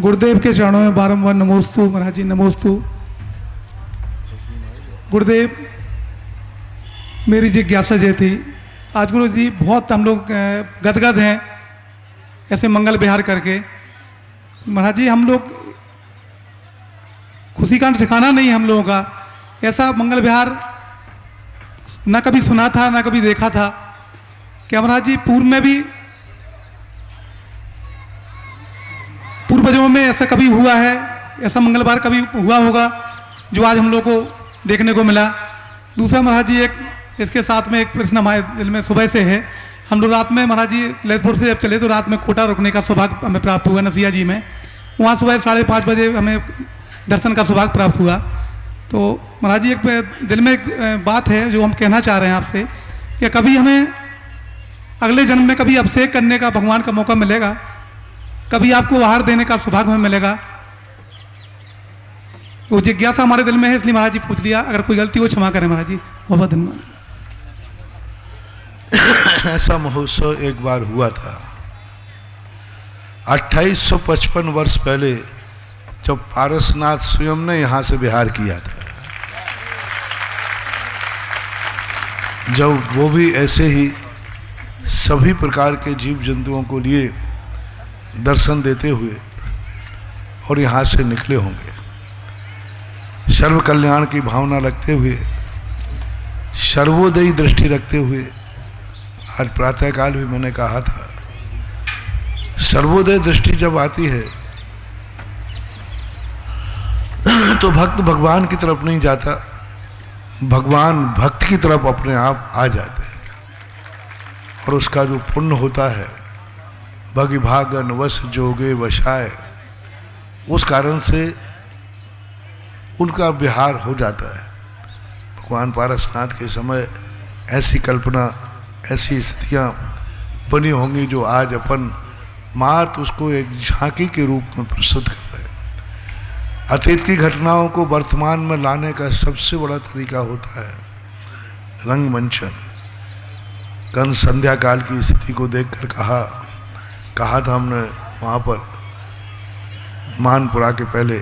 गुरुदेव के चरणों में बारंबार नमोस्तु महाराज जी, नमोस्तु। गुरुदेव, मेरी जिज्ञासा ये थी, आज गुरु जी बहुत हम लोग गदगद हैं ऐसे मंगल विहार करके। महाराज जी, हम लोग खुशी का ठिकाना नहीं हम लोगों का। ऐसा मंगल विहार ना कभी सुना था ना कभी देखा था। क्या महाराज जी पूर्व में भी पूर्वजों में ऐसा कभी हुआ है, ऐसा मंगलवार कभी हुआ होगा जो आज हम लोग को देखने को मिला? दूसरा महाराज जी, एक इसके साथ में एक प्रश्न हमारे दिल में सुबह से है। हम लोग रात में महाराज जी ललितपुर से जब चले तो रात में कोटा रुकने का सौभाग्य हमें प्राप्त हुआ नसिया जी में। वहाँ सुबह 5:30 बजे हमें दर्शन का सौभाग्य प्राप्त हुआ। तो महाराज जी एक दिल में एक बात है जो हम कहना चाह रहे हैं आपसे कि कभी हमें अगले जन्म में कभी अभिषेक करने का भगवान का मौका मिलेगा, कभी आपको आहार देने का सौभाग्य हमें मिलेगा? वो जिज्ञासा हमारे दिल में है, इसलिए महाराज जी पूछ लिया। अगर कोई गलती हो क्षमा करें महाराज जी, बहुत बहुत धन्यवाद। ऐसा महोत्सव एक बार हुआ था 2855 वर्ष पहले, जब पारसनाथ स्वयं ने यहां से विहार किया था। जब वो भी ऐसे ही सभी प्रकार के जीव जंतुओं को लिए दर्शन देते हुए और यहाँ से निकले होंगे, सर्व कल्याण की भावना रखते हुए, सर्वोदयी दृष्टि रखते हुए। आज प्रातःकाल भी मैंने कहा था, सर्वोदय दृष्टि जब आती है तो भक्त भगवान की तरफ नहीं जाता, भगवान भक्त की तरफ अपने आप आ जाते हैं। और उसका जो पुण्य होता है, भगिभागन वश जोगे वशाय, उस कारण से उनका विहार हो जाता है। भगवान पारसनाथ के समय ऐसी कल्पना, ऐसी स्थितियाँ बनी होंगी जो आज अपन मात्र उसको एक झांकी के रूप में प्रस्तुत कर रहे हैं। अतीत की घटनाओं को वर्तमान में लाने का सबसे बड़ा तरीका होता है रंगमंचन। कल संध्या काल की स्थिति को देखकर कहा था हमने वहाँ पर मानपुरा के पहले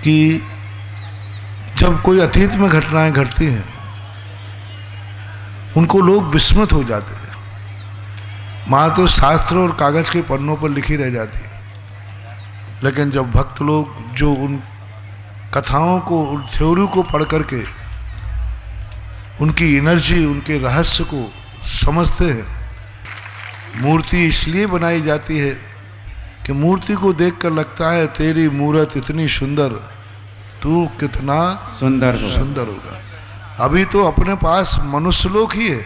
कि जब कोई अतीत में घटनाएं घटती हैं उनको लोग विस्मृत हो जाते हैं। माँ तो शास्त्र और कागज के पन्नों पर लिखी रह जाती है, लेकिन जब भक्त लोग जो उन कथाओं को, उन थ्योरी को पढ़ करके उनकी एनर्जी, उनके रहस्य को समझते हैं। मूर्ति इसलिए बनाई जाती है कि मूर्ति को देखकर लगता है तेरी मूर्त इतनी सुंदर, तू कितना सुंदर होगा। अभी तो अपने पास मनुष्यलोक ही है।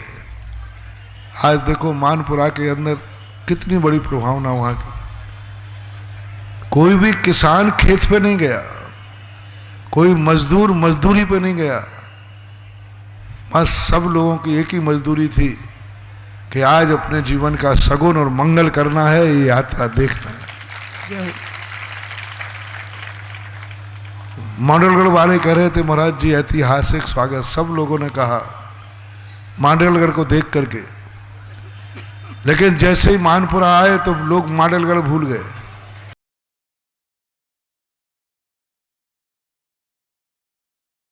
आज देखो मानपुरा के अंदर कितनी बड़ी प्रभावना वहाँ की। कोई भी किसान खेत पे नहीं गया, कोई मजदूर मजदूरी पे नहीं गया, बस सब लोगों की एक ही मजदूरी थी कि आज अपने जीवन का सगुन और मंगल करना है, ये यात्रा देखना है। मांडलगढ़ वाले कह रहे थे महाराज जी ऐतिहासिक स्वागत, सब लोगों ने कहा मांडलगढ़ को देख करके, लेकिन जैसे ही मानपुरा आए तो लोग मांडलगढ़ भूल गए।